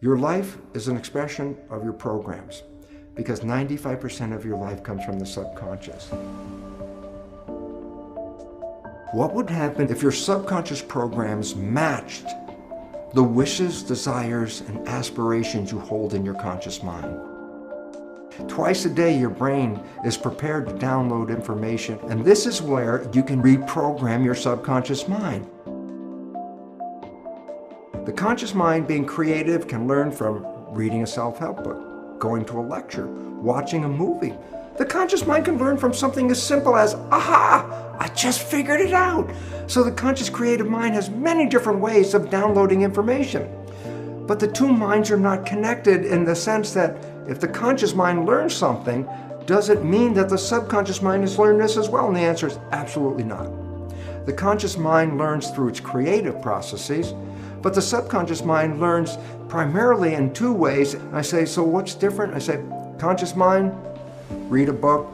Your life is an expression of your programs because 95% of your life comes from the subconscious. What would happen if your subconscious programs matched the wishes, desires, and aspirations you hold in your conscious mind? Twice a day, your brain is prepared to download information, and this is where you can reprogram your subconscious mind. The conscious mind, being creative, can learn from reading a self-help book, going to a lecture, watching a movie. The conscious mind can learn from something as simple as, aha, I just figured it out. So the conscious creative mind has many different ways of downloading information. But the two minds are not connected in the sense that if the conscious mind learns something, does it mean that the subconscious mind has learned this as well? And the answer is absolutely not. The conscious mind learns through its creative processes, but the subconscious mind learns primarily in two ways. I say, so what's different? I say, conscious mind, read a book,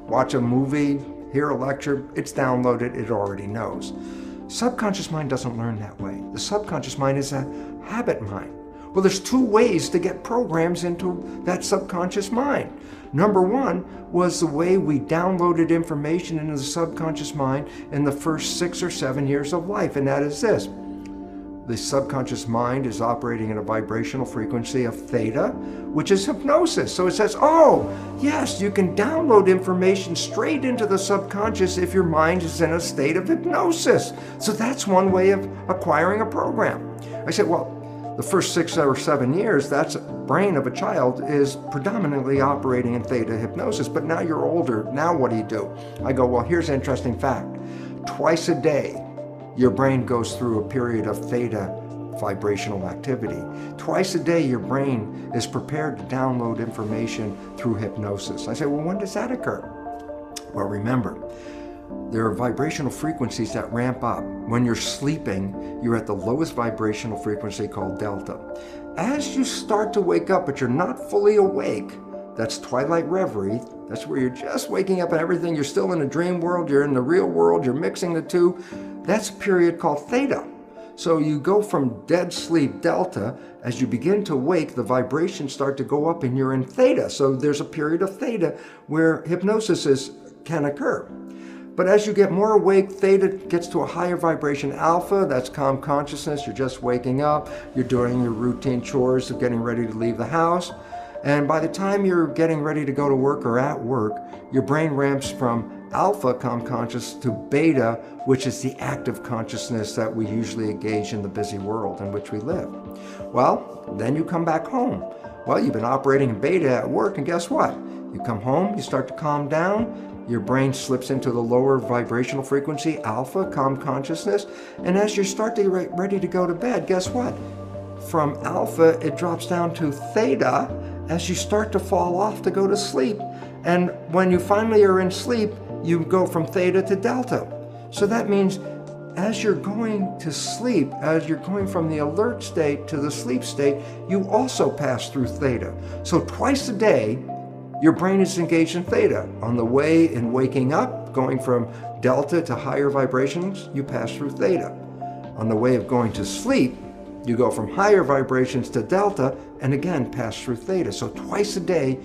watch a movie, hear a lecture, it's downloaded, it already knows. Subconscious mind doesn't learn that way. The subconscious mind is a habit mind. Well, there's two ways to get programs into that subconscious mind. Number one was the way we downloaded information into the subconscious mind in the first 6 or 7 years of life, and that is this. The subconscious mind is operating at a vibrational frequency of theta, which is hypnosis. So it says, oh, yes, you can download information straight into the subconscious if your mind is in a state of hypnosis. So that's one way of acquiring a program. I said, well, the first 6 or 7 years, that's brain of a child is predominantly operating in theta hypnosis, but now you're older, now what do? I go, well, here's an interesting fact. Twice a day, your brain goes through a period of theta vibrational activity. Twice a day, your brain is prepared to download information through hypnosis. I say, well, when does that occur? Well, remember, there are vibrational frequencies that ramp up. When you're sleeping, you're at the lowest vibrational frequency called delta. As you start to wake up, but you're not fully awake, that's twilight reverie. That's where you're just waking up and everything. You're still in a dream world. You're in the real world. You're mixing the two. That's a period called theta. So you go from dead sleep, delta. As you begin to wake, the vibrations start to go up and you're in theta. So there's a period of theta where hypnosis can occur. But as you get more awake, theta gets to a higher vibration. Alpha, that's calm consciousness. You're just waking up. You're doing your routine chores of getting ready to leave the house. And by the time you're getting ready to go to work or at work, your brain ramps from alpha, calm conscious, to beta, which is the active consciousness that we usually engage in the busy world in which we live. Well, then you come back home. Well, you've been operating in beta at work, and guess what? You come home, you start to calm down, your brain slips into the lower vibrational frequency, alpha, calm consciousness, and as you start to get ready to go to bed, guess what? From alpha, it drops down to theta as you start to fall off to go to sleep. And when you finally are in sleep, you go from theta to delta. So that means as you're going to sleep, as you're going from the alert state to the sleep state, you also pass through theta. So twice a day, your brain is engaged in theta. On the way in waking up, going from delta to higher vibrations, you pass through theta. On the way of going to sleep, you go from higher vibrations to delta and again pass through theta. So twice a day,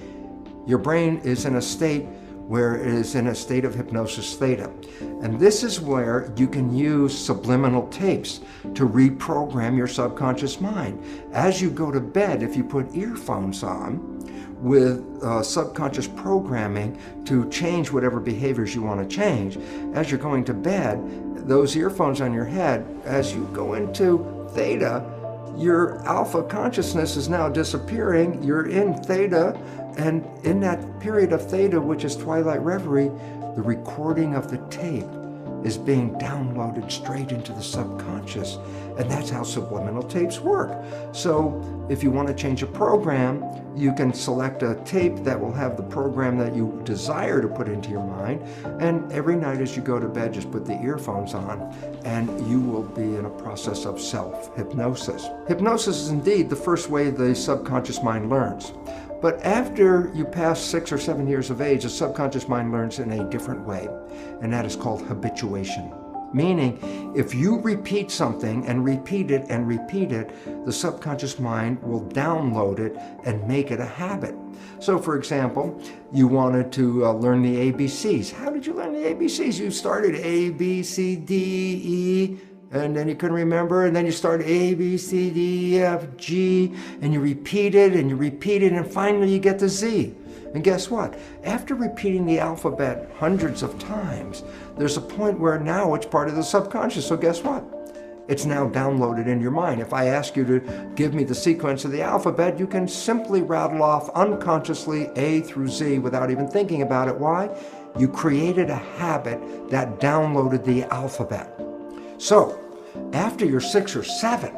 your brain is in a state where it is in a state of hypnosis theta. And this is where you can use subliminal tapes to reprogram your subconscious mind. As you go to bed, if you put earphones on with subconscious programming to change whatever behaviors you want to change, as you're going to bed, those earphones on your head, as you go into theta, your alpha consciousness is now disappearing. You're in theta, and in that period of theta, which is twilight reverie, the recording of the tape is being downloaded straight into the subconscious. And that's how subliminal tapes work. So if you want to change a program, you can select a tape that will have the program that you desire to put into your mind. And every night as you go to bed, just put the earphones on and you will be in a process of self-hypnosis. Hypnosis is indeed the first way the subconscious mind learns. But after you pass 6 or 7 years of age, the subconscious mind learns in a different way, and that is called habituation. Meaning, if you repeat something and repeat it and repeat it, the subconscious mind will download it and make it a habit. So for example, you wanted to learn the ABCs. How did you learn the ABCs? You started A, B, C, D, E, and then you couldn't remember, and then you started A, B, C, D, E, F, G, and you repeat it, and finally you get to Z. And guess what? After repeating the alphabet hundreds of times, there's a point where now it's part of the subconscious. So guess what? It's now downloaded in your mind. If I ask you to give me the sequence of the alphabet, you can simply rattle off unconsciously A through Z without even thinking about it. Why? You created a habit that downloaded the alphabet. So, after you're 6 or 7,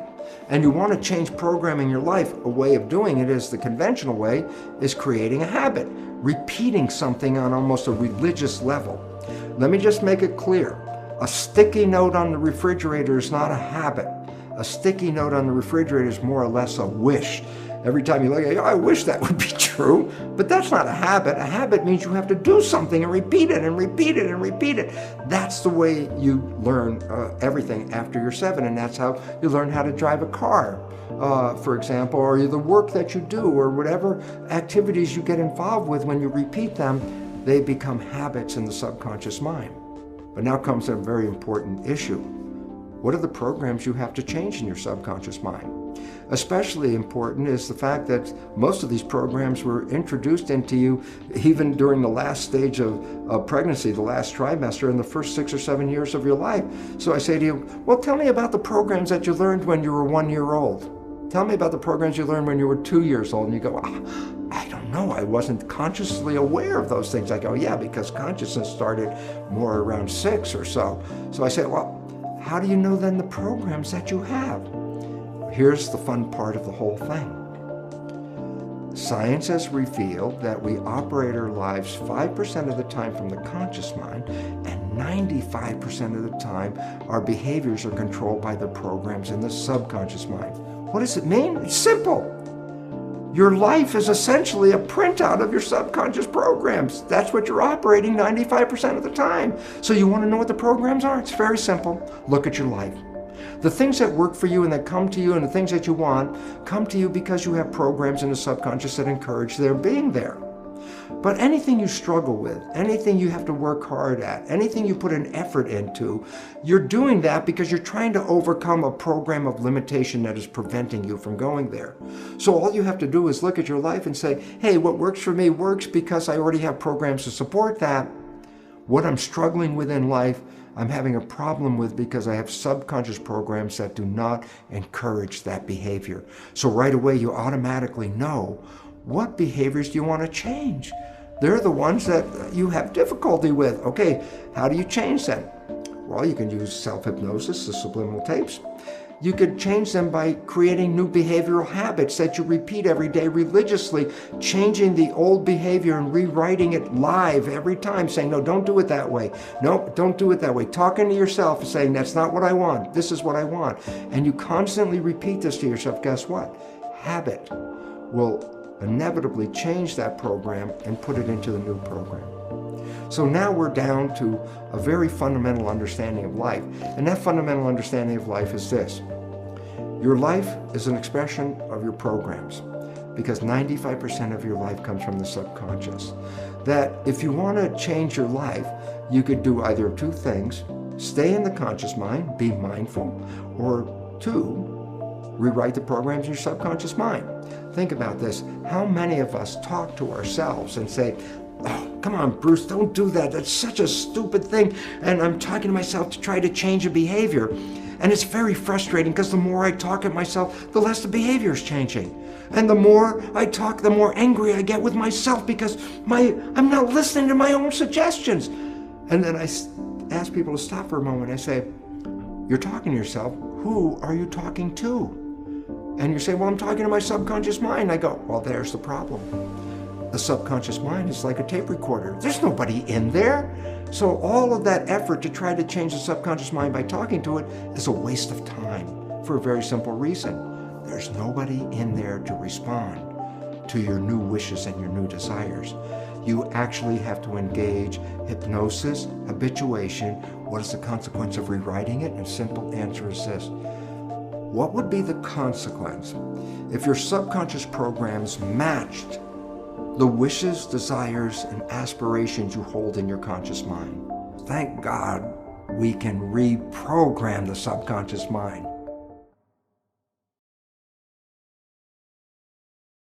and you want to change programming your life, a way of doing it is the conventional way, is creating a habit, repeating something on almost a religious level. Let me just make it clear. A sticky note on the refrigerator is not a habit. A sticky note on the refrigerator is more or less a wish. Every time you look at it, I wish that would be true, but that's not a habit. A habit means you have to do something and repeat it and repeat it and repeat it. That's the way you learn everything after you're 7, and that's how you learn how to drive a car, for example, or the work that you do, or whatever activities you get involved with. When you repeat them, they become habits in the subconscious mind. But now comes a very important issue. What are the programs you have to change in your subconscious mind? Especially important is the fact that most of these programs were introduced into you even during the last stage of pregnancy, the last trimester, in the first 6 or 7 years of your life. So I say to you, well, tell me about the programs that you learned when you were 1 year old. Tell me about the programs you learned when you were 2 years old. And you go, I don't know, I wasn't consciously aware of those things. I go, yeah, because consciousness started more around 6 or so. So I say, well, how do you know then the programs that you have? Here's the fun part of the whole thing. Science has revealed that we operate our lives 5% of the time from the conscious mind, and 95% of the time our behaviors are controlled by the programs in the subconscious mind. What does it mean? It's simple. Your life is essentially a printout of your subconscious programs. That's what you're operating 95% of the time. So you want to know what the programs are? It's very simple. Look at your life. The things that work for you and that come to you and the things that you want come to you because you have programs in the subconscious that encourage their being there. But anything you struggle with, anything you have to work hard at, anything you put an effort into, you're doing that because you're trying to overcome a program of limitation that is preventing you from going there. So all you have to do is look at your life and say, hey, what works for me works because I already have programs to support that. What I'm struggling with in life, I'm having a problem with because I have subconscious programs that do not encourage that behavior. So right away you automatically know, what behaviors do you want to change? They're the ones that you have difficulty with. Okay, how do you change them? Well, you can use self-hypnosis, the subliminal tapes. You could change them by creating new behavioral habits that you repeat every day religiously, changing the old behavior and rewriting it live every time, saying, no, don't do it that way. No, don't do it that way. Talking to yourself and saying, that's not what I want. This is what I want. And you constantly repeat this to yourself. Guess what? Habit will inevitably change that program and put it into the new program. So now we're down to a very fundamental understanding of life. And that fundamental understanding of life is this. Your life is an expression of your programs, because 95% of your life comes from the subconscious. That if you want to change your life, you could do either of two things: stay in the conscious mind, be mindful, or 2, rewrite the programs in your subconscious mind. Think about this. How many of us talk to ourselves and say, oh, come on, Bruce, don't do that. That's such a stupid thing. And I'm talking to myself to try to change a behavior. And it's very frustrating because the more I talk at myself, the less the behavior is changing. And the more I talk, the more angry I get with myself because I'm not listening to my own suggestions. And then I ask people to stop for a moment. I say, you're talking to yourself. Who are you talking to? And you say, well, I'm talking to my subconscious mind. I go, well, there's the problem. The subconscious mind is like a tape recorder. There's nobody in there. So all of that effort to try to change the subconscious mind by talking to it is a waste of time for a very simple reason. There's nobody in there to respond to your new wishes and your new desires. You actually have to engage hypnosis, habituation, What is the consequence of rewriting it? And simple answer is this. What would be the consequence if your subconscious programs matched the wishes, desires, and aspirations you hold in your conscious mind? Thank God we can reprogram the subconscious mind.